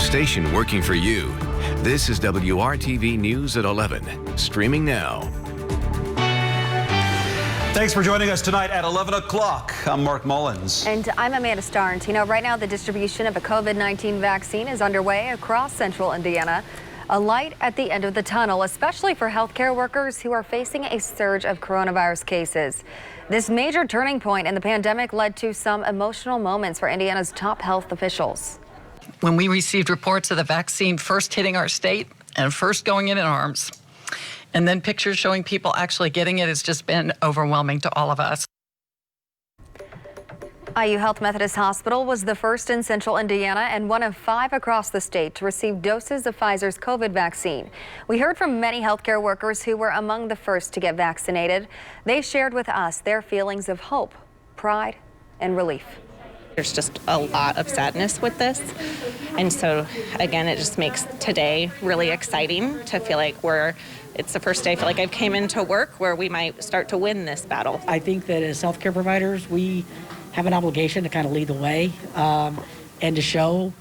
station working for you. This is WRTV News at 11, streaming now. Thanks for joining us tonight at 11 o'clock. I'm Mark Mullins. And I'm Amanda Starnes. You know, right now the distribution of a COVID-19 vaccine is underway across central Indiana. A light at the end of the tunnel, especially for healthcare workers who are facing a surge of coronavirus cases. This major turning point in the pandemic led to some emotional moments for Indiana's top health officials. When we received reports of the vaccine first hitting our state and first going in arms, and then pictures showing people actually getting it, has just been overwhelming to all of us. IU Health Methodist Hospital was the first in central Indiana and one of 5 across the state to receive doses of Pfizer's COVID vaccine. We heard from many healthcare workers who were among the first to get vaccinated. They shared with us their feelings of hope, pride, and relief. There's just a lot of sadness with this. And so, again, it just makes today really exciting to feel like it's the first day I feel like I've came into work where we might start to win this battle. I think that as healthcare providers, we have an obligation to kind of lead the way and to show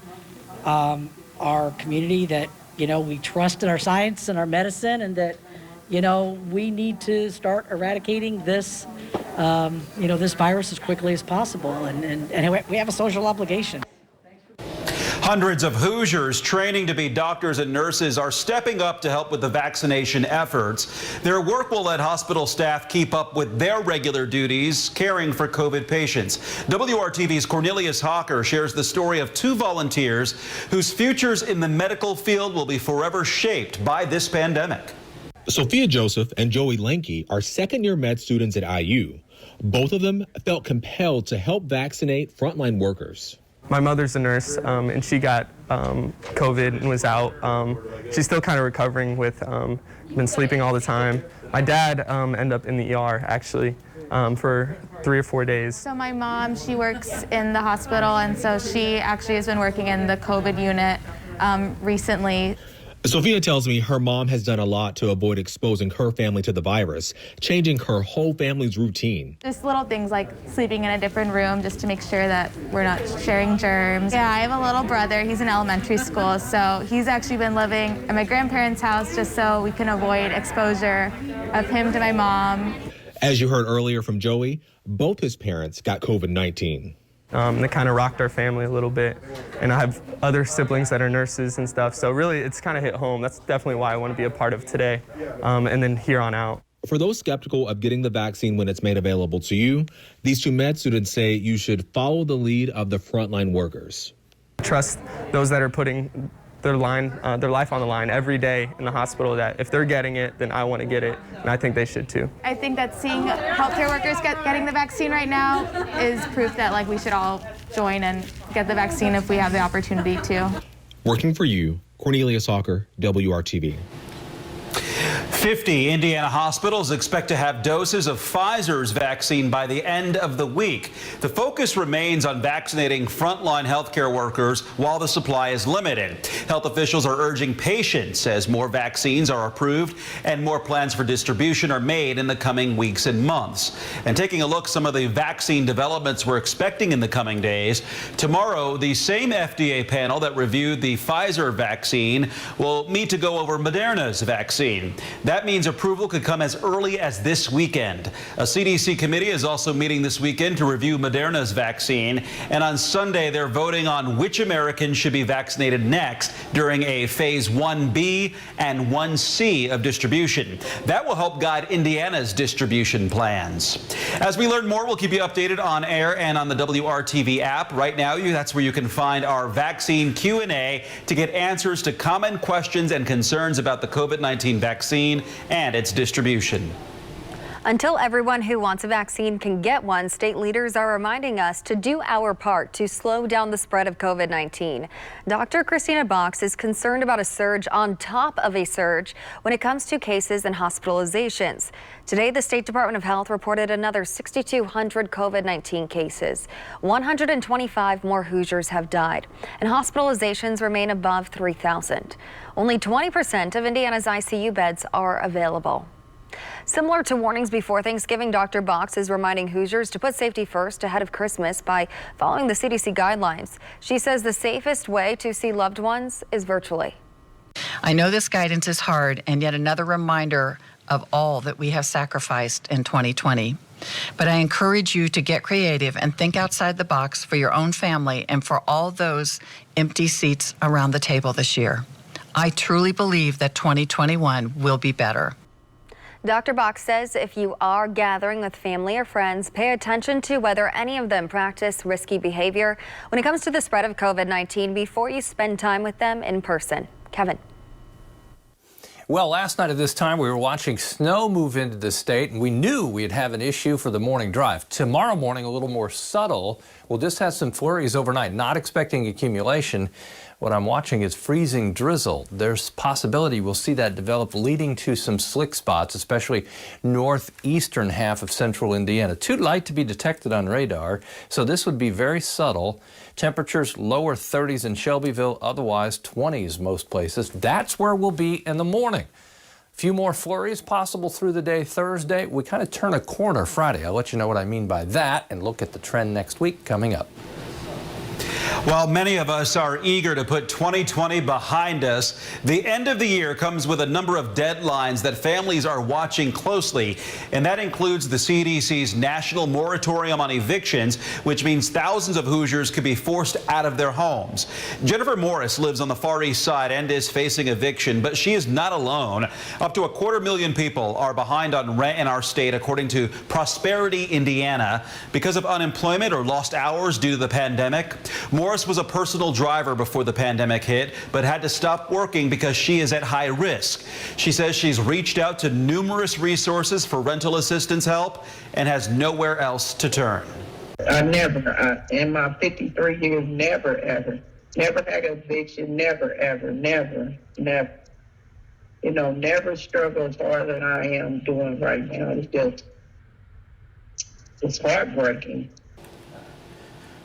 our community that, we trust in our science and our medicine, and that, we need to start eradicating this, this virus as quickly as possible. And we have a social obligation. Hundreds of Hoosiers training to be doctors and nurses are stepping up to help with the vaccination efforts. Their work will let hospital staff keep up with their regular duties, caring for COVID patients. WRTV's Cornelius Hawker shares the story of 2 volunteers whose futures in the medical field will be forever shaped by this pandemic. Sophia Joseph and Joey Lanke are second-year med students at IU. Both of them felt compelled to help vaccinate frontline workers. My mother's a nurse, and she got COVID and was out. She's still kind of recovering with been sleeping all the time. My dad ended up in the ER, actually, for 3 or 4 days. So my mom, she works in the hospital, and so she actually has been working in the COVID unit recently. Sophia tells me her mom has done a lot to avoid exposing her family to the virus, changing her whole family's routine. Just little things like sleeping in a different room just to make sure that we're not sharing germs. Yeah, I have a little brother. He's in elementary school, so he's actually been living at my grandparents' house just so we can avoid exposure of him to my mom. As you heard earlier from Joey, both his parents got COVID-19. They kind of rocked our family a little bit, and I have other siblings that are nurses and stuff, so really it's kind of hit home. That's definitely why I want to be a part of today, and then here on out. For those skeptical of getting the vaccine when it's made available to you, these 2 med students say you should follow the lead of the frontline workers. Trust those that are putting their life on the line every day in the hospital, that if they're getting it, then I want to get it, and I think they should too. I think that seeing healthcare workers getting the vaccine right now is proof that we should all join and get the vaccine if we have the opportunity to. Working for you, Cornelius Hawker, WRTV. 50 Indiana hospitals expect to have doses of Pfizer's vaccine by the end of the week. The focus remains on vaccinating frontline healthcare workers while the supply is limited. Health officials are urging patience as more vaccines are approved and more plans for distribution are made in the coming weeks and months. And taking a look at some of the vaccine developments we're expecting in the coming days, tomorrow the same FDA panel that reviewed the Pfizer vaccine will meet to go over Moderna's vaccine. That means approval could come as early as this weekend. A CDC committee is also meeting this weekend to review Moderna's vaccine. And on Sunday, they're voting on which Americans should be vaccinated next during a phase 1B and 1C of distribution. That will help guide Indiana's distribution plans. As we learn more, we'll keep you updated on air and on the WRTV app. Right now, that's where you can find our vaccine Q&A to get answers to common questions and concerns about the COVID-19 vaccine and its distribution. Until everyone who wants a vaccine can get one, state leaders are reminding us to do our part to slow down the spread of COVID-19. Dr. Christina Box is concerned about a surge on top of a surge when it comes to cases and hospitalizations. Today, the State Department of Health reported another 6,200 COVID-19 cases. 125 more Hoosiers have died, and hospitalizations remain above 3,000. Only 20% of Indiana's ICU beds are available. Similar to warnings before Thanksgiving, Dr. Box is reminding Hoosiers to put safety first ahead of Christmas by following the CDC guidelines. She says the safest way to see loved ones is virtually. I know this guidance is hard, and yet another reminder of all that we have sacrificed in 2020. But I encourage you to get creative and think outside the box for your own family and for all those empty seats around the table this year. I truly believe that 2021 will be better. Dr. Box says if you are gathering with family or friends, pay attention to whether any of them practice risky behavior when it comes to the spread of COVID-19 before you spend time with them in person. Kevin. Well, last night at this time, we were watching snow move into the state, and we knew we'd have an issue for the morning drive. Tomorrow morning, a little more subtle. We'll just have some flurries overnight, not expecting accumulation. What I'm watching is freezing drizzle. There's possibility we'll see that develop, leading to some slick spots, especially northeastern half of central Indiana. Too light to be detected on radar, so this would be very subtle. Temperatures lower 30s in Shelbyville, otherwise 20s most places. That's where we'll be in the morning. A few more flurries possible through the day Thursday. We kind of turn a corner Friday. I'll let you know what I mean by that and look at the trend next week coming up. While many of us are eager to put 2020 behind us, the end of the year comes with a number of deadlines that families are watching closely, and that includes the CDC's national moratorium on evictions, which means thousands of Hoosiers could be forced out of their homes. Jennifer Morris lives on the Far East Side and is facing eviction, but she is not alone. Up to 250,000 people are behind on rent in our state, according to Prosperity, Indiana, because of unemployment or lost hours due to the pandemic. Morris was a personal driver before the pandemic hit, but had to stop working because she is at high risk. She says she's reached out to numerous resources for rental assistance help and has nowhere else to turn. I never, in my 53 years, never had an eviction, never, never struggled as hard as I am doing right now. It's heartbreaking.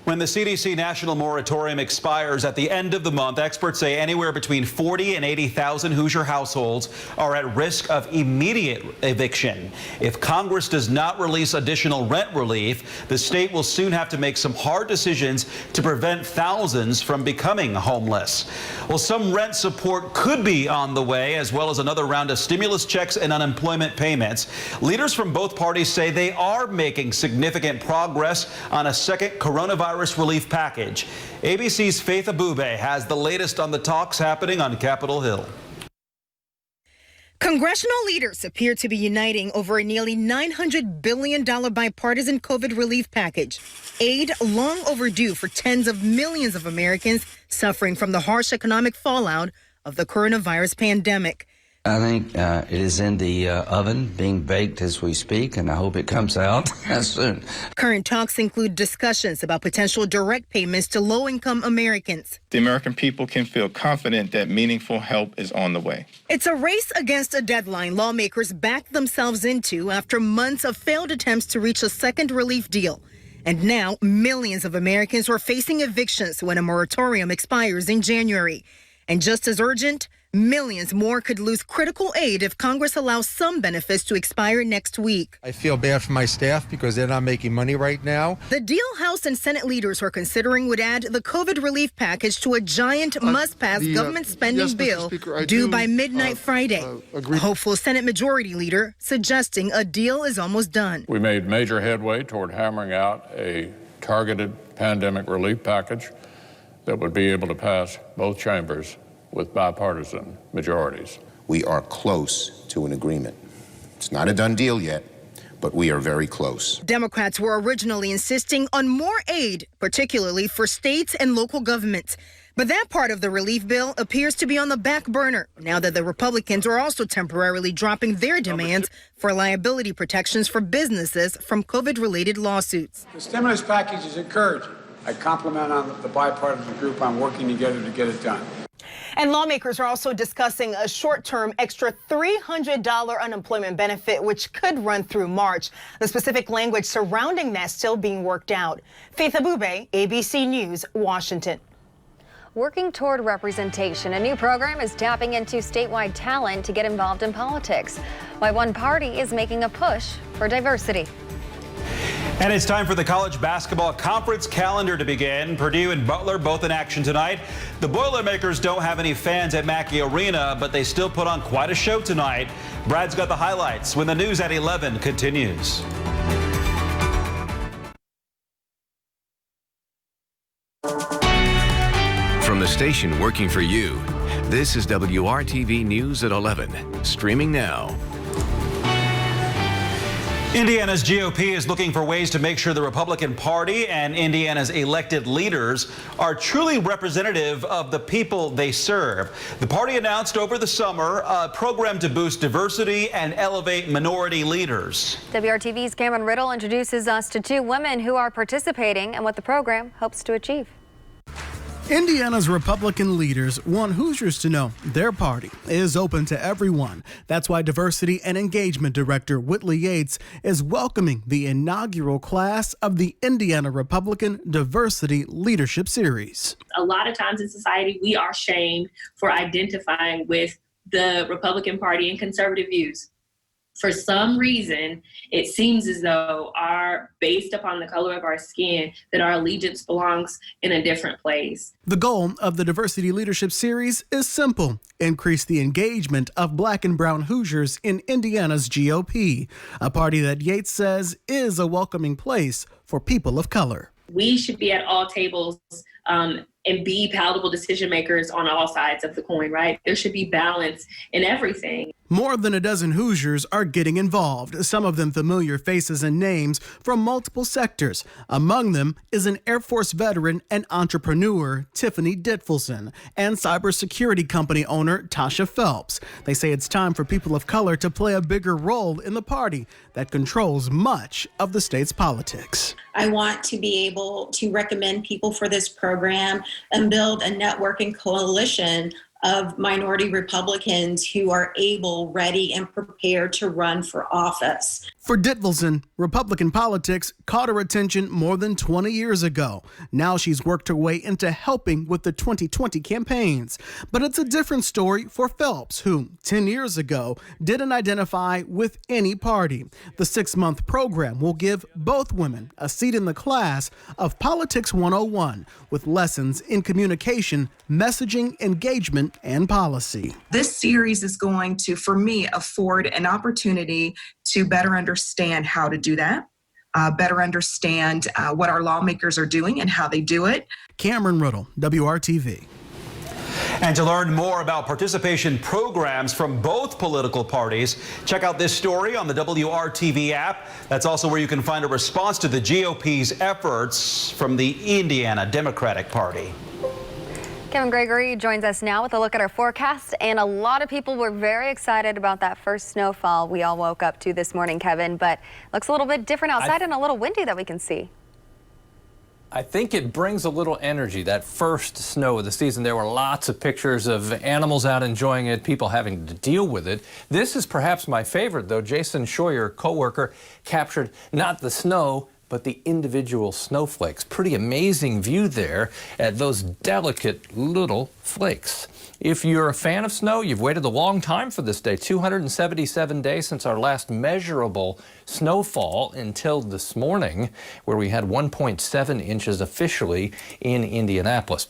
When the CDC national moratorium expires at the end of the month, experts say anywhere between 40 and 80,000 Hoosier households are at risk of immediate eviction. If Congress does not release additional rent relief, the state will soon have to make some hard decisions to prevent thousands from becoming homeless. Well, some rent support could be on the way, as well as another round of stimulus checks and unemployment payments. Leaders from both parties say they are making significant progress on a second coronavirus relief package. ABC's Faith Abube has the latest on the talks happening on Capitol Hill. Congressional leaders appear to be uniting over a nearly $900 billion bipartisan COVID relief package. Aid long overdue for tens of millions of Americans suffering from the harsh economic fallout of the coronavirus pandemic. I think it is in the oven, being baked as we speak, and I hope it comes out soon. Current talks include discussions about potential direct payments to low-income Americans. The American people can feel confident that meaningful help is on the way. It's a race against a deadline lawmakers backed themselves into after months of failed attempts to reach a second relief deal. And now millions of Americans are facing evictions when a moratorium expires in January. And just as urgent, millions more could lose critical aid if Congress allows some benefits to expire next week. I feel bad for my staff because they're not making money right now. The deal House and Senate leaders are considering would add the COVID relief package to a giant must-pass government spending bill due by midnight Friday. A hopeful Senate Majority Leader suggesting a deal is almost done. We made major headway toward hammering out a targeted pandemic relief package that would be able to pass both chambers with bipartisan majorities. We are close to an agreement. It's not a done deal yet, but we are very close. Democrats were originally insisting on more aid, particularly for states and local governments. But that part of the relief bill appears to be on the back burner now that the Republicans are also temporarily dropping their demands for liability protections for businesses from COVID-related lawsuits. The stimulus package is encouraging. I compliment on the bipartisan group on working together to get it done. And lawmakers are also discussing a short-term extra $300 unemployment benefit, which could run through March. The specific language surrounding that still being worked out. Faith Abube, ABC News, Washington. Working toward representation, a new program is tapping into statewide talent to get involved in politics. Why one party is making a push for diversity. And it's time for the college basketball conference calendar to begin. Purdue and Butler both in action tonight. The Boilermakers don't have any fans at Mackey Arena, but they still put on quite a show tonight. Brad's got the highlights when the news at 11 continues. From the station working for you, this is WRTV News at 11, streaming now. Indiana's GOP is looking for ways to make sure the Republican Party and Indiana's elected leaders are truly representative of the people they serve. The party announced over the summer a program to boost diversity and elevate minority leaders. WRTV's Cameron Riddle introduces us to two women who are participating and what the program hopes to achieve. Indiana's Republican leaders want Hoosiers to know their party is open to everyone. That's why Diversity and Engagement Director Whitley Yates is welcoming the inaugural class of the Indiana Republican Diversity Leadership Series. A lot of times in society, we are shamed for identifying with the Republican Party and conservative views. For some reason, it seems as though based upon the color of our skin, that our allegiance belongs in a different place. The goal of the Diversity Leadership Series is simple: increase the engagement of Black and brown Hoosiers in Indiana's GOP, a party that Yates says is a welcoming place for people of color. We should be at all tables and be palatable decision makers on all sides of the coin, right? There should be balance in everything. More than a dozen Hoosiers are getting involved, some of them familiar faces and names from multiple sectors. Among them is an Air Force veteran and entrepreneur, Tiffany Ditfelson, and cybersecurity company owner, Tasha Phelps. They say it's time for people of color to play a bigger role in the party that controls much of the state's politics. I want to be able to recommend people for this program and build a networking coalition of minority Republicans who are able, ready, and prepared to run for office. For Ditfelson, Republican politics caught her attention more than 20 years ago. Now she's worked her way into helping with the 2020 campaigns. But it's a different story for Phelps, who 10 years ago didn't identify with any party. The 6-month program will give both women a seat in the class of Politics 101 with lessons in communication, messaging, engagement, and policy. This series is going to, for me, afford an opportunity to better understand how to do that, better understand what our lawmakers are doing and how they do it. Cameron Riddle, WRTV. And to learn more about participation programs from both political parties, check out this story on the WRTV app. That's also where you can find a response to the GOP's efforts from the Indiana Democratic Party. Kevin Gregory joins us now with a look at our forecast, and a lot of people were very excited about that first snowfall we all woke up to this morning, Kevin, but looks a little bit different outside and a little windy that we can see. I think it brings a little energy, that first snow of the season. There were lots of pictures of animals out enjoying it, people having to deal with it. This is perhaps my favorite, though. Jason Scheuer, co-worker, captured not the snow, but the individual snowflakes. Pretty amazing view there at those delicate little flakes. If you're a fan of snow, you've waited a long time for this day. 277 days since our last measurable snowfall until this morning, where we had 1.7 inches officially in Indianapolis.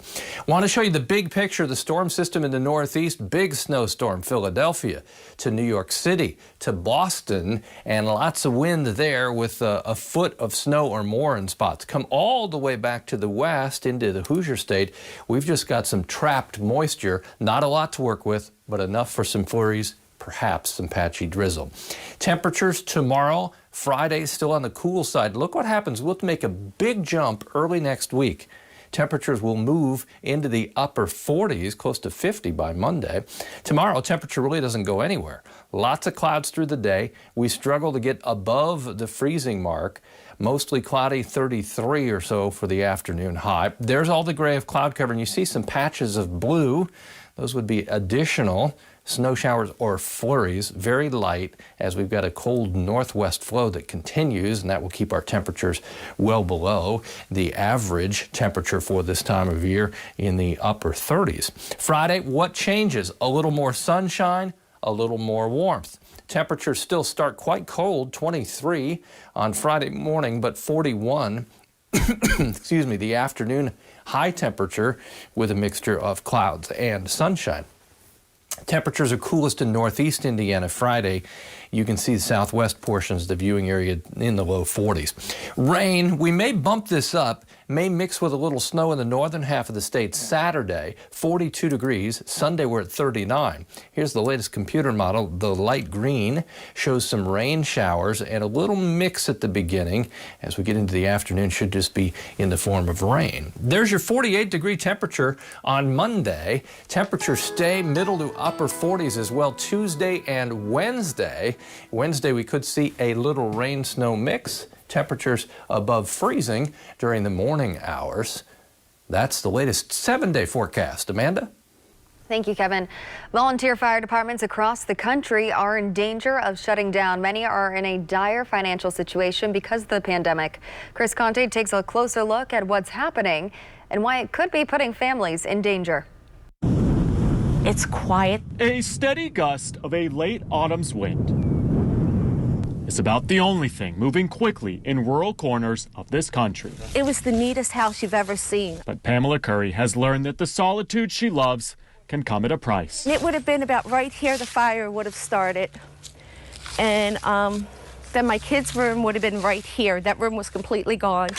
Want to show you the big picture of the storm system in the Northeast. Big snowstorm, Philadelphia to New York City to Boston, and lots of wind there with a foot of snow or more in spots. Come all the way back to the west into the Hoosier State. We've just got some trapped moisture. Not a lot to work with, but enough for some flurries, perhaps some patchy drizzle. Temperatures tomorrow, Friday, still on the cool side. Look what happens. We'll make a big jump early next week. Temperatures will move into the upper 40s, close to 50 by Monday. Tomorrow, temperature really doesn't go anywhere. Lots of clouds through the day. We struggle to get above the freezing mark. Mostly cloudy, 33 or so for the afternoon high. There's all the gray of cloud cover, and you see some patches of blue. Those would be additional snow showers or flurries, very light, as we've got a cold northwest flow that continues, and that will keep our temperatures well below the average temperature for this time of year in the upper 30s. Friday, what changes? A little more sunshine, a little more warmth. Temperatures still start quite cold, 23 on Friday morning, but 41, excuse me, the afternoon high temperature with a mixture of clouds and sunshine. Temperatures are coolest in northeast Indiana Friday. You can see the southwest portions of the viewing area in the low 40s. Rain, we may bump this up, may mix with a little snow in the northern half of the state Saturday, 42 degrees. Sunday we're at 39. Here's the latest computer model. The light green shows some rain showers and a little mix at the beginning. As we get into the afternoon, should just be in the form of rain. There's your 48-degree temperature on Monday. Temperatures stay middle to upper 40s as well Tuesday and Wednesday. Wednesday we could see a little rain-snow mix. Temperatures above freezing during the morning hours. That's the latest 7-day forecast. Amanda? Thank you, Kevin. Volunteer fire departments across the country are in danger of shutting down. Many are in a dire financial situation because of the pandemic. Chris Conte takes a closer look at what's happening and why it could be putting families in danger. It's quiet. A steady gust of a late autumn's wind. It's about the only thing moving quickly in rural corners of this country. It was the neatest house you've ever seen. But Pamela Curry has learned that the solitude she loves can come at a price. It would have been about right here the fire would have started. And then my kids' room would have been right here. That room was completely gone.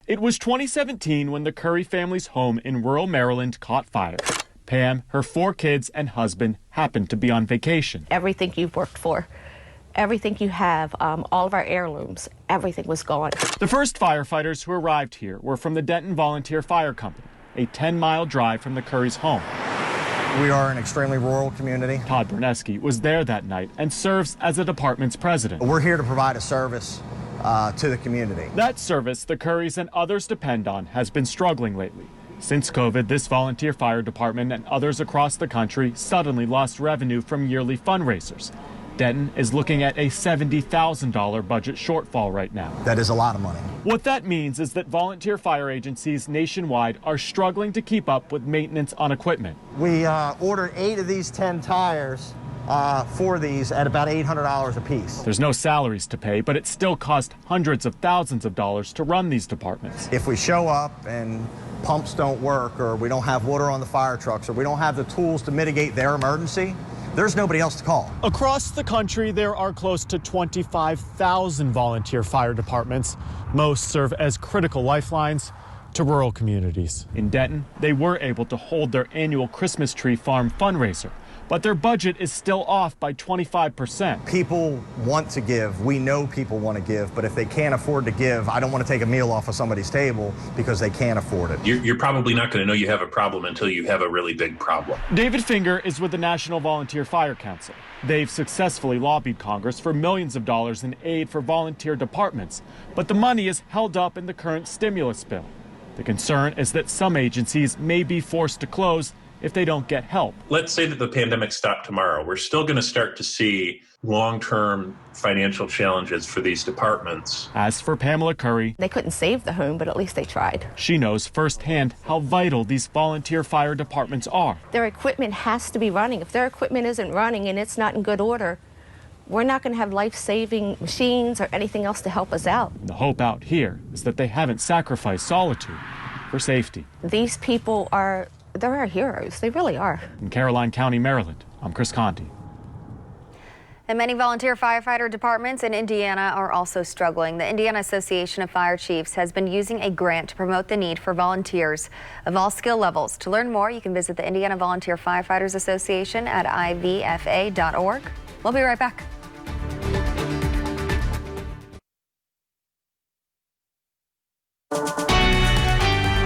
It was 2017 when the Curry family's home in rural Maryland caught fire. Pam, her 4 kids, and husband happened to be on vacation. Everything you've worked for, everything you have, all of our heirlooms, everything was gone. The first firefighters who arrived here were from the Denton Volunteer Fire Company, a 10-mile drive from the Curry's home. We are an extremely rural community. Todd Berneski was there that night and serves as the department's president. We're here to provide a service to the community. That service the Currys and others depend on has been struggling lately. Since COVID, this volunteer fire department and others across the country suddenly lost revenue from yearly fundraisers. Denton is looking at a $70,000 budget shortfall right now. That is a lot of money. What that means is that volunteer fire agencies nationwide are struggling to keep up with maintenance on equipment. We ordered 8 of these 10 tires for these at about $800 a piece. There's no salaries to pay, but it still costs hundreds of thousands of dollars to run these departments. If we show up and pumps don't work, or we don't have water on the fire trucks, or we don't have the tools to mitigate their emergency, there's nobody else to call. Across the country, there are close to 25,000 volunteer fire departments. Most serve as critical lifelines to rural communities. In Denton, they were able to hold their annual Christmas tree farm fundraiser, but their budget is still off by 25%. People want to give. We know people want to give, but if they can't afford to give, I don't want to take a meal off of somebody's table because they can't afford it. You're probably not going to know you have a problem until you have a really big problem. David Finger is with the National Volunteer Fire Council. They've successfully lobbied Congress for millions of dollars in aid for volunteer departments, but the money is held up in the current stimulus bill. The concern is that some agencies may be forced to close if they don't get help. Let's say that the pandemic stopped tomorrow. We're still going to start to see long-term financial challenges for these departments. As for Pamela Curry, they couldn't save the home, but at least they tried. She knows firsthand how vital these volunteer fire departments are. Their equipment has to be running. If their equipment isn't running and it's not in good order, we're not going to have life-saving machines or anything else to help us out. The hope out here is that they haven't sacrificed solitude for safety. These people they're our heroes. They really are. In Caroline County, Maryland, I'm Chris Conti. And many volunteer firefighter departments in Indiana are also struggling. The Indiana Association of Fire Chiefs has been using a grant to promote the need for volunteers of all skill levels. To learn more, you can visit the Indiana Volunteer Firefighters Association at ivfa.org. We'll be right back.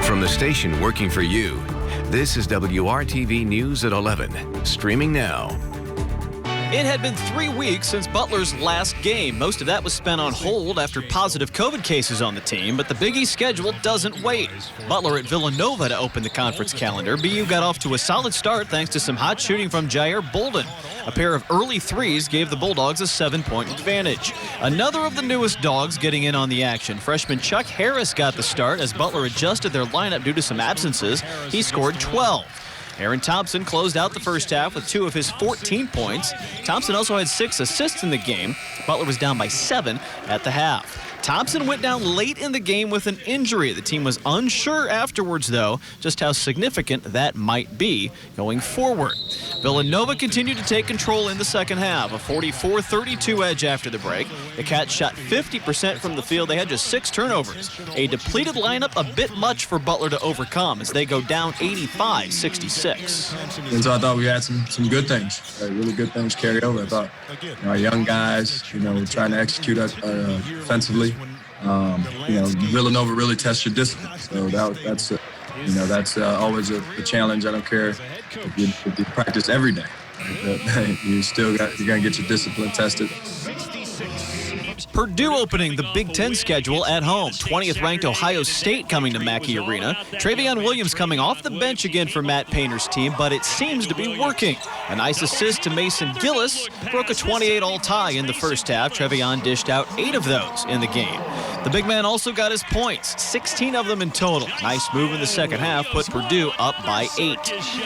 From the station working for you, this is WRTV News at 11, streaming now. It had been 3 weeks since Butler's last game. Most of that was spent on hold after positive COVID cases on the team, but the Big East schedule doesn't wait. Butler at Villanova to open the conference calendar. BU got off to a solid start thanks to some hot shooting from Jair Bolden. A pair of early threes gave the Bulldogs a 7-point advantage. Another of the newest dogs getting in on the action. Freshman Chuck Harris got the start as Butler adjusted their lineup due to some absences. He scored 12. Aaron Thompson closed out the first half with 2 of his 14 points. Thompson also had 6 assists in the game. Butler was down by 7 at the half. Thompson went down late in the game with an injury. The team was unsure afterwards, though, just how significant that might be going forward. Villanova continued to take control in the second half, a 44-32 edge after the break. The Cats shot 50% from the field. They had just 6 turnovers. A depleted lineup, a bit much for Butler to overcome as they go down 85-66. And so I thought we had some good things, really good things carry over. I thought our young guys, trying to execute offensively. Villanova really tests your discipline. So that's always a challenge. I don't care if you practice every day. You're gonna get your discipline tested. Purdue opening the Big Ten schedule at home. 20th ranked Ohio State coming to Mackey Arena. Travion Williams coming off the bench again for Matt Painter's team, but it seems to be working. A nice assist to Mason Gillis broke a 28-all tie in the first half. Travion dished out 8 of those in the game. The big man also got his points, 16 of them in total. Nice move in the second half, put Purdue up by 8.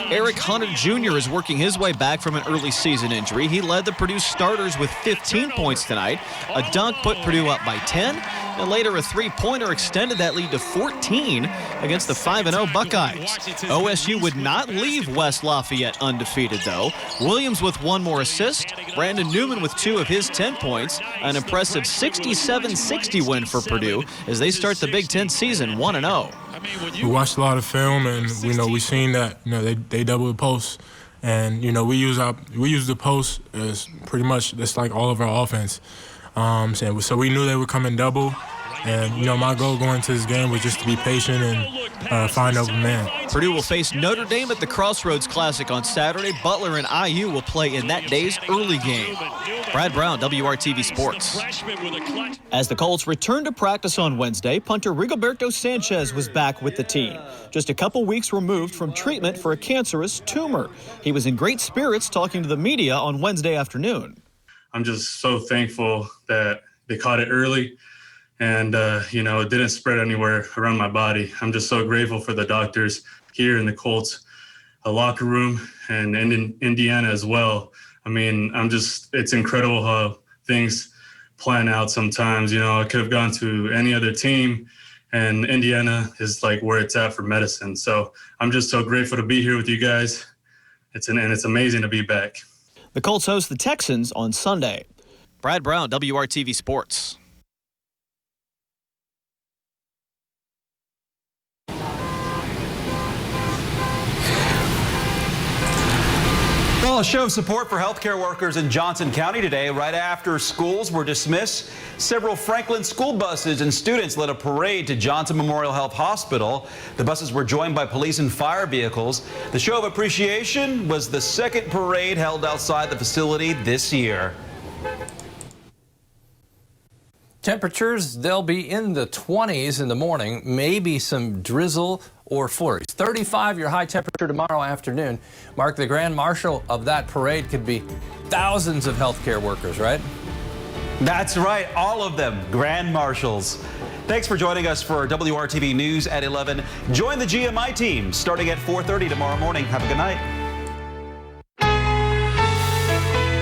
Eric Hunter Jr. is working his way back from an early season injury. He led the Purdue starters with 15 points tonight. A dunk put Purdue up by 10, and later a three-pointer extended that lead to 14 against the 5-0 Buckeyes. OSU would not leave West Lafayette undefeated, though. Williams with 1 more assist, Brandon Newman with 2 of his 10 points, an impressive 67-60 win for Purdue as they start the Big Ten season 1-0. We watched a lot of film, and we seen that they double the post, and we use the post as pretty much that's like all of our offense. So we knew they were coming double, and my goal going into this game was just to be patient and find open man. Purdue will face Notre Dame at the Crossroads Classic on Saturday. Butler and IU will play in that day's early game. Brad Brown, WRTV Sports. As the Colts returned to practice on Wednesday, punter Rigoberto Sanchez was back with the team, just a couple weeks removed from treatment for a cancerous tumor. He was in great spirits talking to the media on Wednesday afternoon. I'm just so thankful that they caught it early and, it didn't spread anywhere around my body. I'm just so grateful for the doctors here in the Colts locker room and in Indiana as well. I mean, it's incredible how things plan out sometimes. I could have gone to any other team, and Indiana is like where it's at for medicine. So I'm just so grateful to be here with you guys. It's amazing to be back. The Colts host the Texans on Sunday. Brad Brown, WRTV Sports. Well, a show of support for healthcare workers in Johnson County today. Right after schools were dismissed, several Franklin school buses and students led a parade to Johnson Memorial Health Hospital. The buses were joined by police and fire vehicles. The show of appreciation was the second parade held outside the facility this year. Temperatures, they'll be in the 20s in the morning, maybe some drizzle or flurries. 35 your high temperature tomorrow afternoon. Mark, the Grand Marshal of that parade could be thousands of healthcare workers, right? That's right, all of them, Grand Marshals. Thanks for joining us for WRTV News at 11. Join the GMI team starting at 4:30 tomorrow morning. Have a good night.